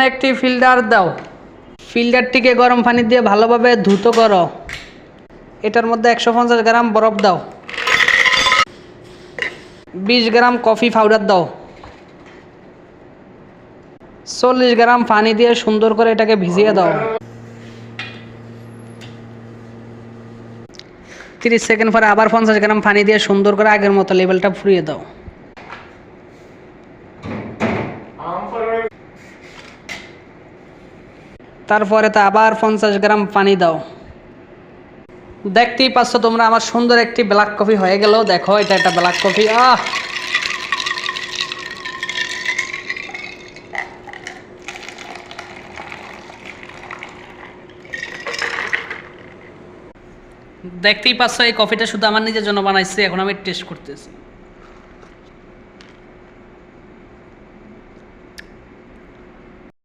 একটি ফিল্টার দাও। ফিল্টারটিকে গরম পানি দিয়ে ভালোভাবে ধুত করো। এটার মধ্যে 150 গ্রাম বরফ দাও। 20 গ্রাম কফি পাউডার দাও। 40 গ্রাম পানি দিয়ে সুন্দর করে এটাকে ভিজিয়ে দাও। 30 সেকেন্ড পরে আবার 50 গ্রাম পানি দিয়ে সুন্দর করে আগের মতো লেবেলটা ফুরিয়ে দাও। তারপরে তা আবার 50 গ্রাম পানি দাও। দেখতেই পাচ্ছ তোমরা আমার সুন্দর একটি ব্ল্যাক কফি হয়ে গেল। দেখো এটা একটা ব্ল্যাক কফি। দেখতেই পাচ্ছ এই কফিটা শুধু আমার নিজের জন্য বানাইছি, এখন আমি টেস্ট করতেছি।